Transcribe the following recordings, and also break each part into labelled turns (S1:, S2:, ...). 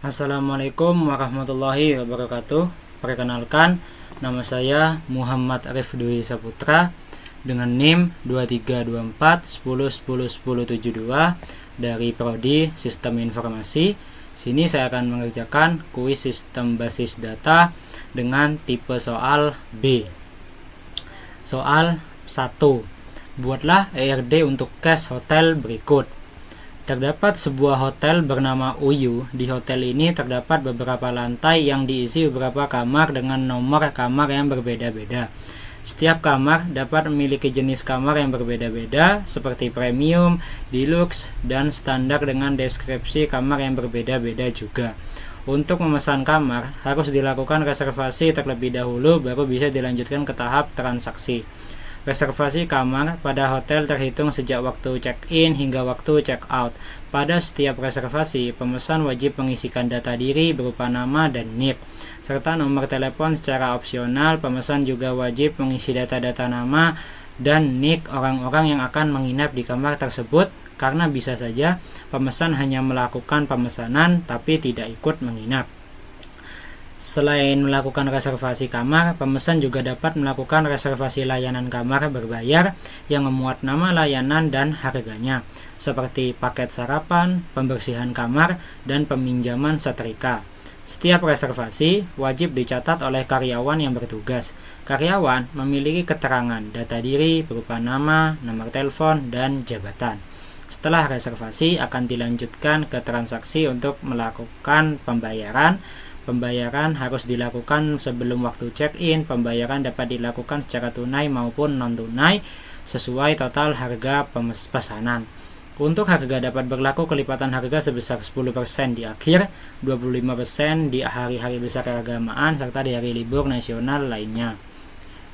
S1: Assalamualaikum warahmatullahi wabarakatuh. Perkenalkan, nama saya Muhammad Arif Dwi Saputra dengan NIM 232410101072 dari Prodi Sistem Informasi. Sini saya akan mengerjakan kuis sistem basis data dengan tipe soal B. Soal 1. Buatlah ERD untuk cash hotel berikut. Terdapat sebuah hotel bernama Uyu. Di hotel ini terdapat beberapa lantai yang diisi beberapa kamar dengan nomor kamar yang berbeda-beda. Setiap kamar dapat memiliki jenis kamar yang berbeda-beda seperti premium, deluxe, dan standar dengan deskripsi kamar yang berbeda-beda juga. Untuk memesan kamar, harus dilakukan reservasi terlebih dahulu baru bisa dilanjutkan ke tahap transaksi. Reservasi kamar pada hotel terhitung sejak waktu check-in hingga waktu check-out. Pada setiap reservasi, pemesan wajib mengisikan data diri berupa nama dan NIK, serta nomor telepon secara opsional. Pemesan juga wajib mengisi data-data nama dan NIK orang-orang yang akan menginap di kamar tersebut, karena bisa saja pemesan hanya melakukan pemesanan tapi tidak ikut menginap. Selain melakukan reservasi kamar, pemesan juga dapat melakukan reservasi layanan kamar berbayar yang memuat nama layanan dan harganya, seperti paket sarapan, pembersihan kamar, dan peminjaman setrika. Setiap reservasi wajib dicatat oleh karyawan yang bertugas. Karyawan memiliki keterangan data diri berupa nama, nomor telepon, dan jabatan. Setelah reservasi akan dilanjutkan ke transaksi untuk melakukan pembayaran. Pembayaran harus dilakukan sebelum waktu check-in. Pembayaran dapat dilakukan secara tunai maupun non-tunai sesuai total harga pesanan. Untuk harga dapat berlaku kelipatan harga sebesar 10% di akhir, 25% di hari-hari besar keagamaan, serta di hari libur nasional lainnya.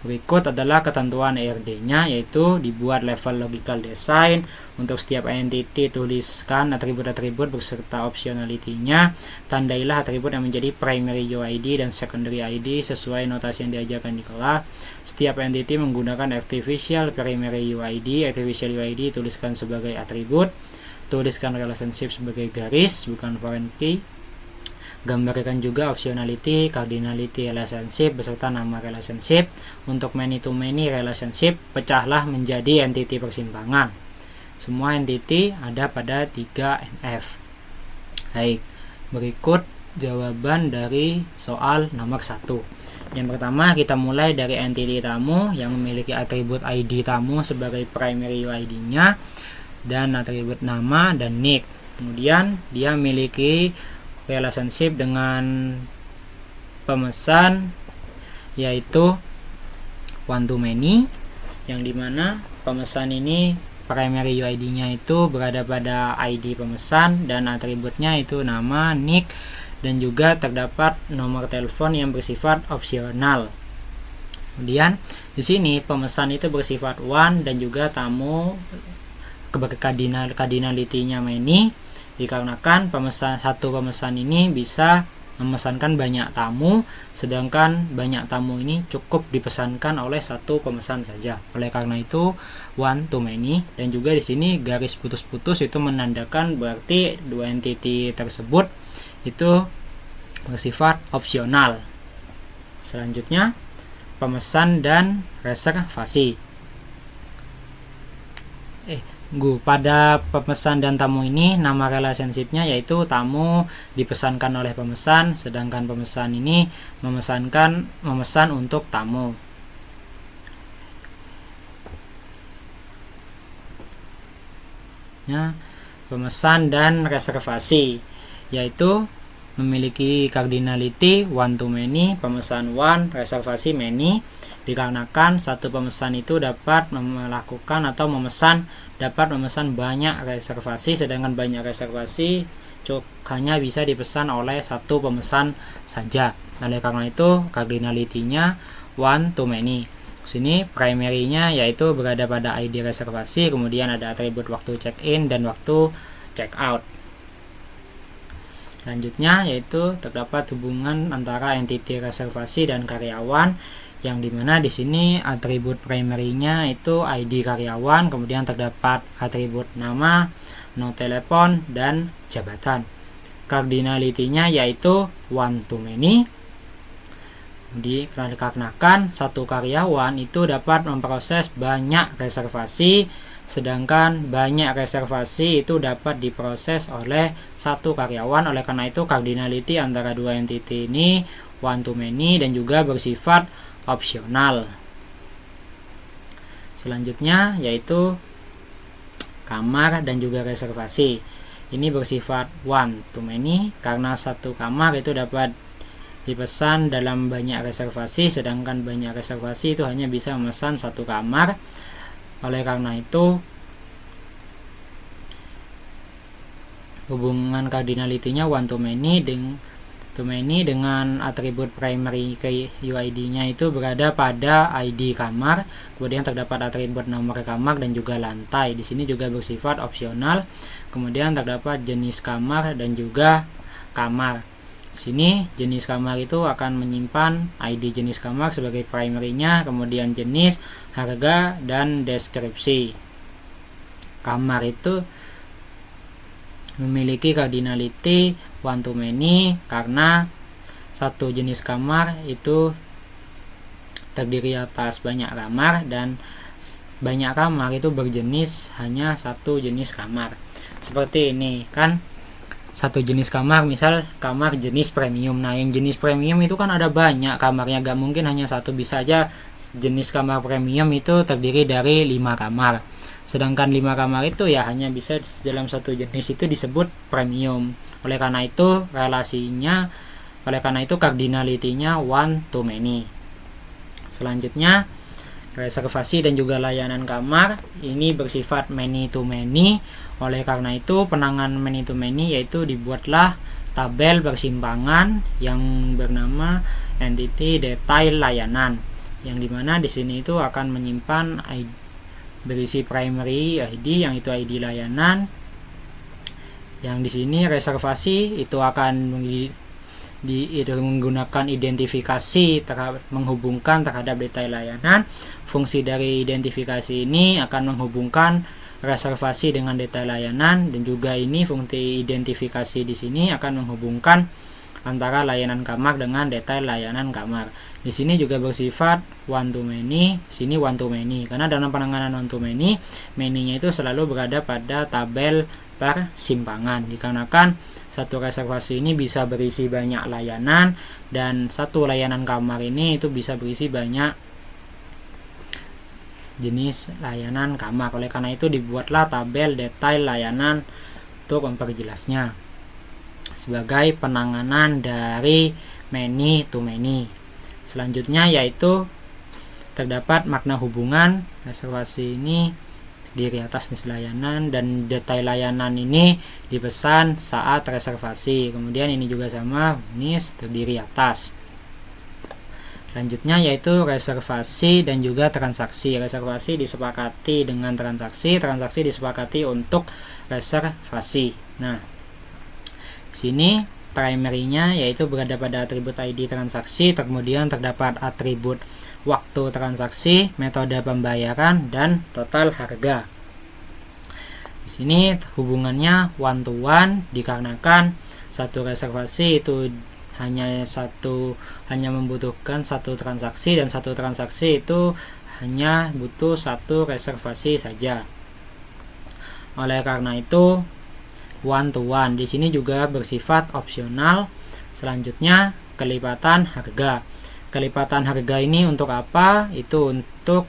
S1: Berikut adalah ketentuan ERD-nya, yaitu dibuat level logical design. Untuk setiap entity tuliskan atribut-atribut beserta optionality-nya. Tandailah atribut yang menjadi primary UID dan secondary ID sesuai notasi yang diajarkan di kelas. Setiap entity menggunakan artificial primary UID. Artificial UID tuliskan sebagai atribut. Tuliskan relationship sebagai garis, bukan foreign key. Gambarkan juga optionality, cardinality relationship beserta nama relationship. Untuk many to many relationship, pecahlah menjadi entity persimpangan. Semua entity ada pada 3NF. Baik, berikut jawaban dari soal nomor 1. Yang pertama, kita mulai dari entity tamu yang memiliki atribut ID tamu sebagai primary UID-nya dan atribut nama dan NIK. Kemudian dia memiliki relationship dengan pemesan, yaitu one to many, yang dimana pemesan ini primary UID-nya itu berada pada ID pemesan dan atributnya itu nama, NIK, dan juga terdapat nomor telepon yang bersifat opsional. Kemudian di sini pemesan itu bersifat one dan juga tamu cardinality-nya many, dikarenakan satu pemesan ini bisa memesankan banyak tamu, sedangkan banyak tamu ini cukup dipesankan oleh satu pemesan saja. Oleh karena itu one to many, dan juga di sini garis putus-putus itu menandakan berarti dua entity tersebut itu bersifat opsional. Selanjutnya pemesan dan reservasi. Pada pemesan dan tamu ini nama relationship-nya yaitu tamu dipesankan oleh pemesan, sedangkan pemesan ini memesan untuk tamu. Pemesan dan reservasi yaitu memiliki cardinality one to many, pemesan one, reservasi many, dikarenakan satu pemesan itu dapat dapat memesan banyak reservasi, sedangkan banyak reservasi hanya bisa dipesan oleh satu pemesan saja. Oleh karena itu cardinality-nya one to many. Sini primary-nya yaitu berada pada ID reservasi, kemudian ada atribut waktu check-in dan waktu check-out. Selanjutnya yaitu terdapat hubungan antara entity reservasi dan karyawan, yang dimana di sini atribut primary-nya itu ID karyawan, kemudian terdapat atribut nama, nomor telepon, dan jabatan. Cardinality-nya yaitu one to many. Dikarenakan satu karyawan itu dapat memproses banyak reservasi, sedangkan banyak reservasi itu dapat diproses oleh satu karyawan. Oleh karena itu cardinality antara dua entity ini one to many dan juga bersifat opsional. Selanjutnya yaitu kamar dan juga reservasi. Ini bersifat one to many karena satu kamar itu dapat dipesan dalam banyak reservasi, sedangkan banyak reservasi itu hanya bisa memesan satu kamar. Oleh karena itu hubungan cardinality-nya one to many dengan atribut primary ke UID-nya itu berada pada ID kamar, kemudian terdapat atribut nomor kamar dan juga lantai. Di sini juga bersifat opsional. Kemudian terdapat jenis kamar dan juga kamar. Di sini jenis kamar itu akan menyimpan ID jenis kamar sebagai primary-nya, kemudian jenis, harga, dan deskripsi. Kamar itu memiliki cardinality one to many karena satu jenis kamar itu terdiri atas banyak kamar dan banyak kamar itu berjenis hanya satu jenis kamar. Seperti ini kan, satu jenis kamar, misal kamar jenis premium. Nah, yang jenis premium itu kan ada banyak kamarnya, gak mungkin hanya satu. Bisa aja jenis kamar premium itu terdiri dari 5 kamar, sedangkan 5 kamar itu ya hanya bisa dalam satu jenis itu disebut premium. Oleh karena itu cardinality-nya one to many. Selanjutnya reservasi dan juga layanan kamar ini bersifat many to many. Oleh karena itu penanganan many to many yaitu dibuatlah tabel persimpangan yang bernama entity detail layanan, yang dimana di sini itu akan menyimpan berisi primary ID yang itu ID layanan. Yang di sini reservasi itu akan menggunakan identifikasi menghubungkan terhadap detail layanan. Fungsi dari identifikasi ini akan menghubungkan reservasi dengan detail layanan, dan juga ini fungsi identifikasi di sini akan menghubungkan antara layanan kamar dengan detail layanan kamar. Di sini juga bersifat one to many, sini one to many karena dalam penanganan one to many, many-nya itu selalu berada pada tabel persimpangan, dikarenakan satu reservasi ini bisa berisi banyak layanan dan satu layanan kamar ini itu bisa berisi banyak jenis layanan kamar. Oleh karena itu dibuatlah tabel detail layanan untuk memperjelasnya sebagai penanganan dari many to many. Selanjutnya yaitu terdapat makna hubungan. Reservasi ini diri atas jenis layanan dan detail layanan ini dipesan saat reservasi. Kemudian ini juga sama, jenis terdiri atas. Selanjutnya yaitu reservasi dan juga transaksi. Reservasi disepakati dengan transaksi disepakati untuk reservasi. Nah, di sini primary-nya yaitu berada pada atribut ID transaksi, kemudian terdapat atribut waktu transaksi, metode pembayaran, dan total harga. Di sini hubungannya one to one dikarenakan satu reservasi itu hanya membutuhkan satu transaksi, dan satu transaksi itu hanya butuh satu reservasi saja. Oleh karena itu one to one di sini juga bersifat opsional. Selanjutnya kelipatan harga. Kelipatan harga ini untuk apa? Itu untuk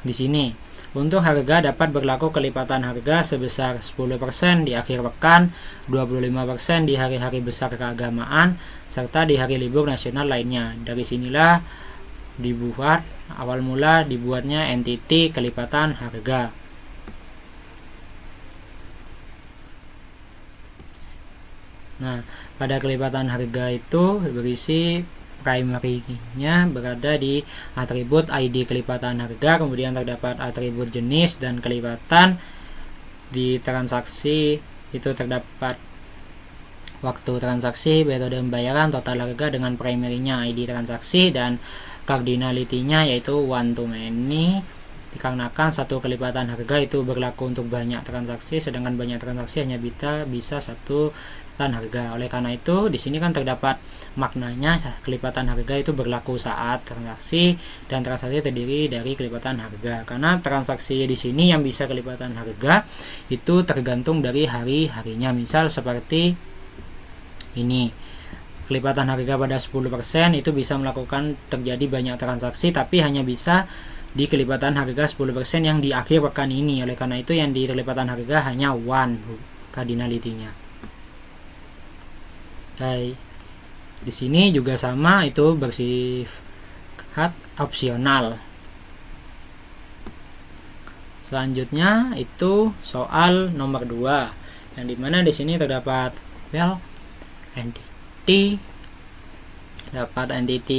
S1: di sini. Untuk harga dapat berlaku kelipatan harga sebesar 10% di akhir pekan, 25% di hari-hari besar keagamaan, serta di hari libur nasional lainnya. Dari sinilah awal mula dibuatnya entity kelipatan harga. Nah, pada kelipatan harga itu berisi primary-nya berada di atribut ID kelipatan harga, kemudian terdapat atribut jenis dan kelipatan. Di transaksi itu terdapat waktu transaksi, metode pembayaran, total harga dengan primary-nya ID transaksi, dan cardinality-nya yaitu one to many. dikarenakan satu kelipatan harga itu berlaku untuk banyak transaksi, sedangkan banyak transaksi hanya bisa satu kelipatan harga. Oleh karena itu di sini kan terdapat maknanya kelipatan harga itu berlaku saat transaksi, dan transaksi terdiri dari kelipatan harga. Karena transaksi di sini yang bisa kelipatan harga itu tergantung dari hari-harinya. Misal seperti ini, kelipatan harga pada 10% itu bisa melakukan terjadi banyak transaksi, tapi hanya bisa di kelipatan harga 10% yang di akhir pekan ini. Oleh karena itu yang di kelipatan harga hanya 1 cardinality-nya. Di sini juga sama, itu bersifat opsional. Selanjutnya itu soal nomor 2, yang dimana di sini terdapat entity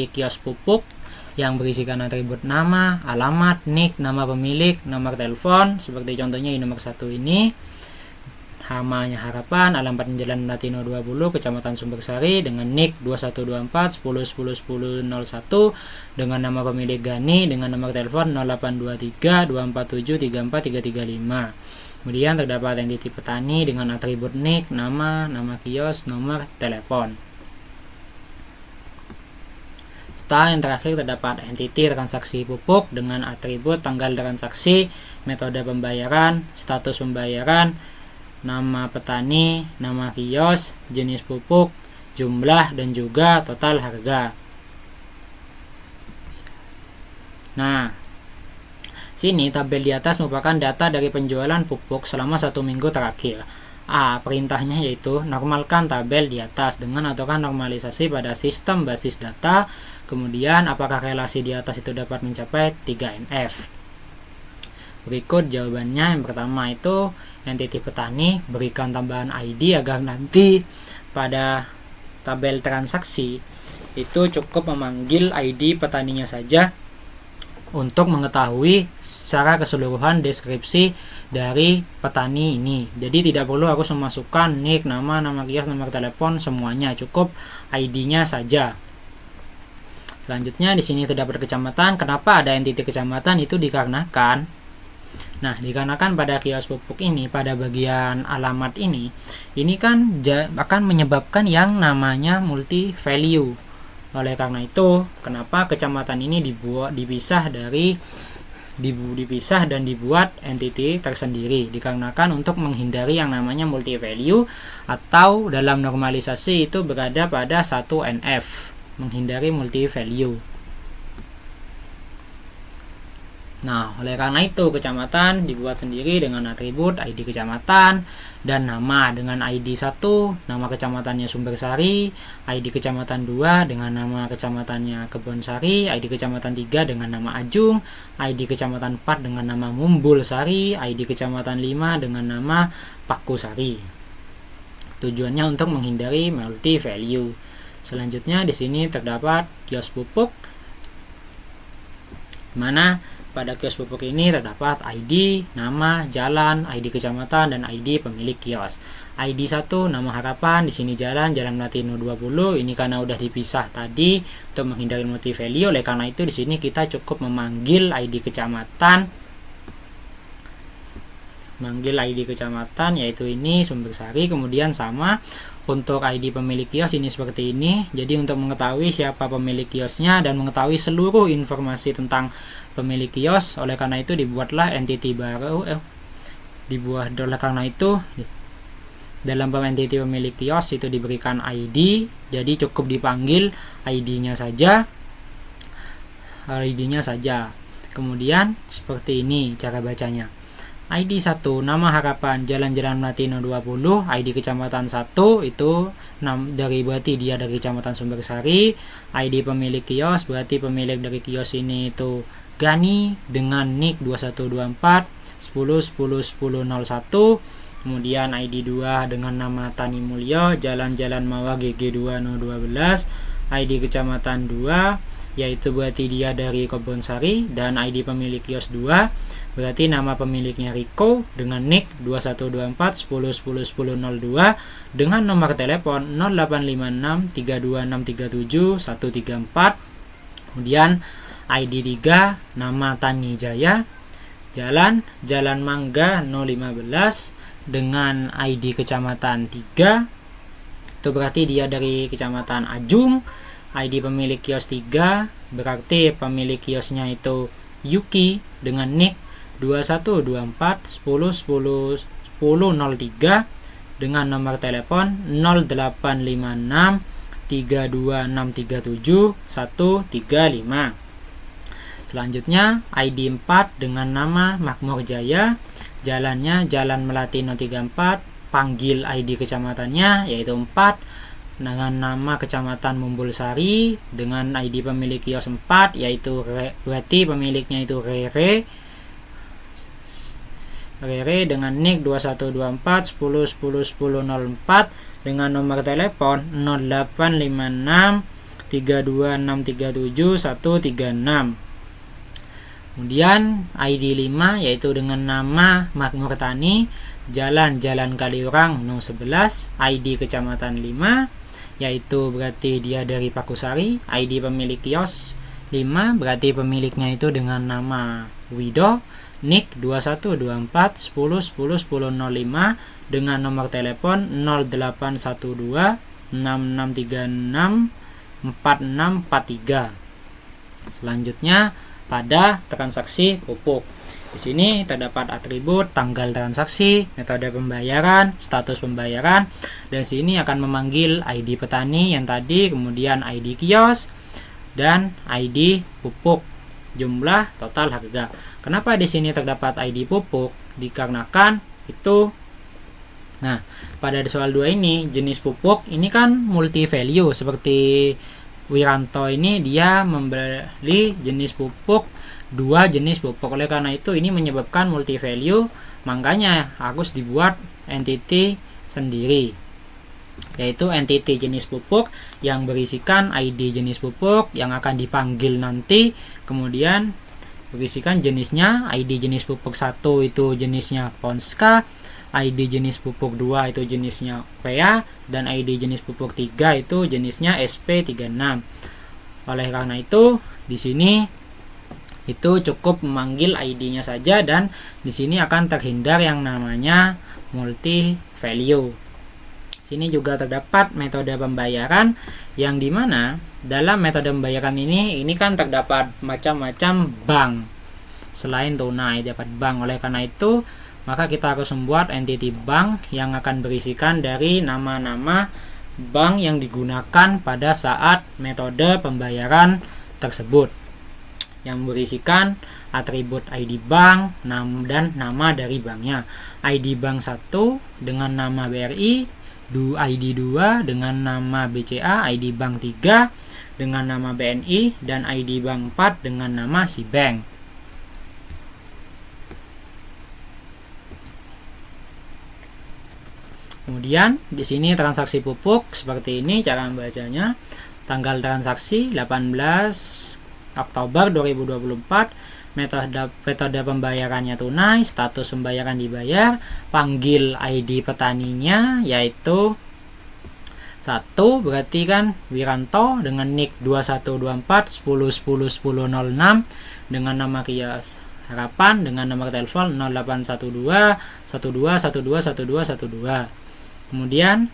S1: kios pupuk yang berisikan atribut nama, alamat, nick, nama pemilik, nomor telepon, seperti contohnya di nomor 1 ini. Namanya Harapan, alamat Jalan Latino 20, Kecamatan Sumbersari, dengan nick 2124 10 10 10 01, dengan nama pemilik Gani, dengan nomor telepon 0823 247 34 335. Kemudian terdapat entity petani dengan atribut nick, nama kios, nomor telepon. Setelah yang terakhir terdapat entity transaksi pupuk dengan atribut tanggal transaksi, metode pembayaran, status pembayaran, nama petani, nama kios, jenis pupuk, jumlah, dan juga total harga. Nah, sini tabel di atas merupakan data dari penjualan pupuk selama 1 minggu terakhir. Perintahnya yaitu normalkan tabel di atas dengan aturkan normalisasi pada sistem basis data. Kemudian apakah relasi di atas itu dapat mencapai 3NF? Berikut jawabannya. Yang pertama itu entity petani, berikan tambahan ID agar nanti pada tabel transaksi itu cukup memanggil ID petaninya saja untuk mengetahui secara keseluruhan deskripsi dari petani ini. Jadi tidak perlu harus memasukkan nick, nama kios, nomor telepon, semuanya cukup ID-nya saja. Selanjutnya di sini terdapat kecamatan. Kenapa ada entity kecamatan? Itu dikarenakan pada kios pupuk ini, pada bagian alamat ini kan akan menyebabkan yang namanya multi value. Oleh karena itu, kenapa kecamatan ini dipisah dan dibuat entity tersendiri? Dikarenakan untuk menghindari yang namanya multi value, atau dalam normalisasi itu berada pada 1NF, menghindari multi value. Nah, oleh karena itu kecamatan dibuat sendiri dengan atribut ID kecamatan dan nama dengan ID 1, nama kecamatannya Sumbersari, ID kecamatan 2 dengan nama kecamatannya Kebonsari, ID kecamatan 3 dengan nama Ajung, ID kecamatan 4 dengan nama Mumbulsari, ID kecamatan 5 dengan nama Pakusari. Tujuannya untuk menghindari multi value. Selanjutnya di sini terdapat kios pupuk, mana pada kios pupuk ini terdapat ID, nama, jalan, ID kecamatan, dan ID pemilik kios. ID 1 nama Harapan, di sini Jalan Latino 20. Ini karena udah dipisah tadi untuk menghindari multi value. Oleh karena itu di sini kita cukup memanggil ID kecamatan. Yaitu ini Sumbersari. Kemudian sama untuk ID pemilik kios ini seperti ini. Jadi untuk mengetahui siapa pemilik kiosnya dan mengetahui seluruh informasi tentang pemilik kios, oleh karena itu dibuatlah entity baru. Oleh karena itu dalam entity pemilik kios itu diberikan ID. Jadi cukup dipanggil ID-nya saja. Kemudian seperti ini cara bacanya. ID 1 nama Harapan, Jalan Latino 20, ID kecamatan 1 itu berarti dia dari kecamatan Sumbersari. ID pemilik kios berarti pemilik dari kios ini itu Gani dengan nick 2124 10 10 10 01. Kemudian ID 2 dengan nama Tani Mulyo, Jalan Mawa GG 2012, ID kecamatan 2 yaitu berarti dia dari Kebonsari, dan ID pemilik kios 2 berarti nama pemiliknya Riko dengan nick 2124 10 10 10 02 dengan nomor telepon 0856 32637 134. Kemudian ID 3 nama Tani Jaya Jalan Mangga 015 dengan ID kecamatan 3. Itu berarti dia dari kecamatan Ajung. ID pemilik kios 3, berarti pemilik kiosnya itu Yuki dengan nick 2124 10 10 1003 dengan nomor telepon 0856 32637 135. Selanjutnya ID 4 dengan nama Makmur Jaya, jalannya Jalan Melati 034, panggil ID kecamatannya yaitu 4 dengan nama kecamatan Mumbulsari dengan ID pemilik kios 4 yaitu berarti pemiliknya itu Rere dengan nick 2124 10 10 1004 dengan nomor telepon 0856 32637 136. Kemudian ID 5 yaitu dengan nama Makmur Tani, Jalan Kaliurang No 11, ID kecamatan 5 yaitu berarti dia dari Pakusari, ID pemilik kios 5 berarti pemiliknya itu dengan nama Wido, nick 2124 10 10 1005 dengan nomor telepon 0812 6636 4643. Selanjutnya pada transaksi pupuk. Di sini terdapat atribut tanggal transaksi, metode pembayaran, status pembayaran, dan sini akan memanggil ID petani yang tadi, kemudian ID kios dan ID pupuk, jumlah total harga. Kenapa di sini terdapat ID pupuk? Dikarenakan itu pada soal 2 ini jenis pupuk ini kan multi value seperti Wiranto ini dia membeli jenis pupuk 2 jenis pupuk. Oleh karena itu ini menyebabkan multi value, makanya harus dibuat entity sendiri, yaitu entity jenis pupuk yang berisikan ID jenis pupuk yang akan dipanggil nanti, kemudian berisikan jenisnya. ID jenis pupuk 1 itu jenisnya Ponska, ID jenis pupuk 2 itu jenisnya Urea, dan ID jenis pupuk 3 itu jenisnya SP36. Oleh karena itu di sini itu cukup memanggil ID-nya saja, dan di sini akan terhindar yang namanya multi value. Sini juga terdapat metode pembayaran yang dimana dalam metode pembayaran ini kan terdapat macam-macam bank selain tunai, dapat bank. Oleh karena itu maka kita harus membuat entity bank yang akan berisikan dari nama-nama bank yang digunakan pada saat metode pembayaran tersebut, yang berisikan atribut ID bank dan nama dari banknya. ID bank 1 dengan nama BRI, ID 2 dengan nama BCA, ID bank 3 dengan nama BNI, dan ID bank 4 dengan nama si bank. Kemudian di sini transaksi pupuk seperti ini cara membacanya. Tanggal transaksi 18 Oktober 2024, metode pembayarannya tunai, status pembayaran dibayar, panggil ID petaninya yaitu 1 berarti kan Wiranto dengan nick 2124 10 10 1006 dengan nama kios Harapan dengan nomor telepon 0812 12 12 12 12. Kemudian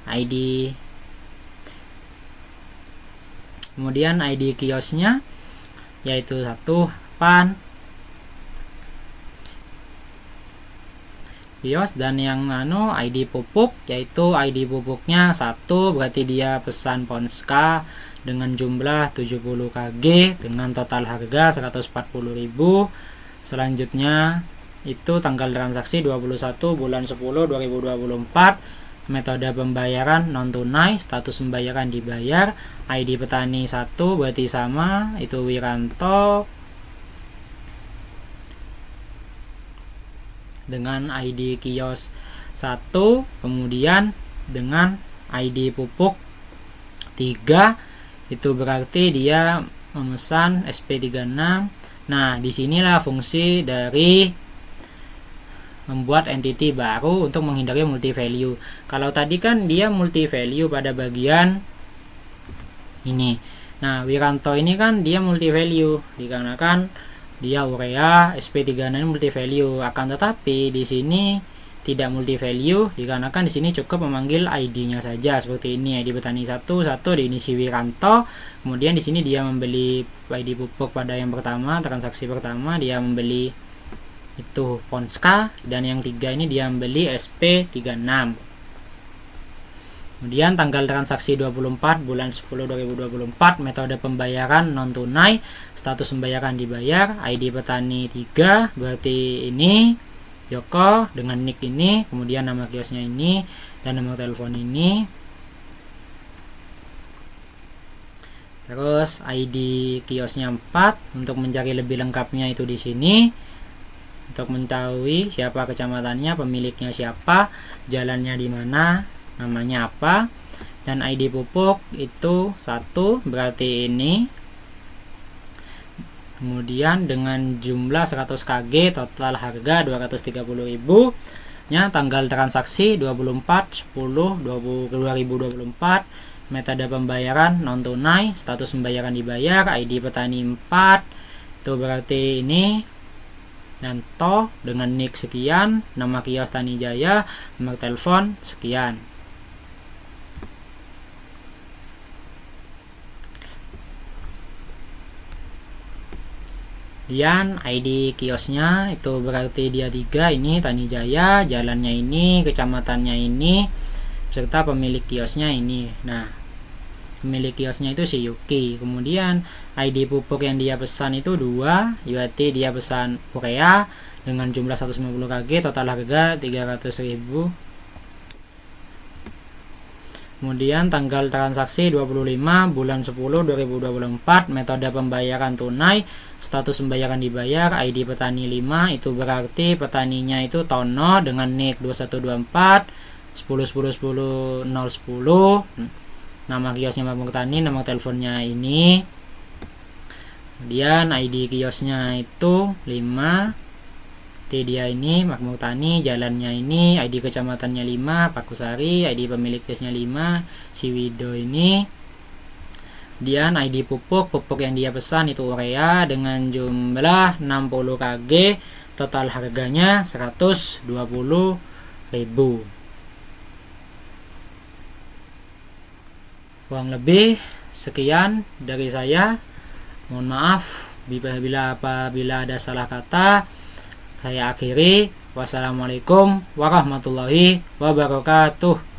S1: ID kiosnya yaitu 1 Pan kios, dan yang ID pupuk yaitu ID pupuknya 1 berarti dia pesan Ponska dengan jumlah 70 kg dengan total harga 140.000. Selanjutnya itu tanggal transaksi 21 bulan 10 2024, metode pembayaran non tunai, status pembayaran dibayar, ID petani 1 berarti sama itu Wiranto dengan ID kios 1, kemudian dengan ID pupuk 3 itu berarti dia memesan SP36. Nah, disinilah fungsi dari membuat entity baru untuk menghindari multi value. Kalau tadi kan dia multi value pada bagian ini. Nah, Wiranto ini kan dia multi value dikarenakan dia urea, SP36 multi value. Akan tetapi di sini tidak multi value dikarenakan di sini cukup memanggil ID-nya saja seperti ini, ID petani 1 di ini si Wiranto. Kemudian di sini dia membeli ID pupuk pada yang pertama, transaksi pertama dia membeli itu Ponska, dan yang 3 ini dia membeli SP36. Kemudian tanggal transaksi 24 bulan 10 2024, metode pembayaran non tunai, status pembayaran dibayar, ID petani 3 berarti ini Joko dengan nick ini, kemudian nama kiosnya ini dan nomor telepon ini. Terus ID kiosnya 4, untuk mencari lebih lengkapnya itu di sini. Untuk mengetahui siapa kecamatannya, pemiliknya siapa, jalannya di mana, namanya apa, dan ID pupuk itu 1 berarti ini. Kemudian dengan jumlah 100 kg, total harga 230.000 nya, tanggal transaksi 24/10/2024, metode pembayaran non tunai, status pembayaran dibayar, ID petani 4 itu berarti ini, dan toh dengan nick sekian, nama kios Tani Jaya, nomor telepon sekian. Kemudian ID kiosnya itu berarti dia 3, ini Tani Jaya, jalannya ini, kecamatannya ini, serta pemilik kiosnya ini. Nah, pemilik kiosnya itu si Yuki. Kemudian ID pupuk yang dia pesan itu 2, berarti dia pesan urea dengan jumlah 150 kg, total harga 300.000. Kemudian tanggal transaksi 25 bulan 10 2024, metode pembayaran tunai, status pembayaran dibayar, ID petani 5 itu berarti petaninya itu Tono dengan nick 2124 10 10 10 010, nama kiosnya Makmur Tani, nomor teleponnya ini. Kemudian ID kiosnya itu 5, dia ini Makmur Tani, jalannya ini, ID kecamatannya 5 Pakusari, ID pemilik kiosnya 5 si Wido ini. Kemudian ID pupuk yang dia pesan itu urea dengan jumlah 60 kg, total harganya 120.000. Kurang lebih sekian dari saya. Mohon maaf apabila ada salah kata. Saya akhiri. Wassalamualaikum warahmatullahi wabarakatuh.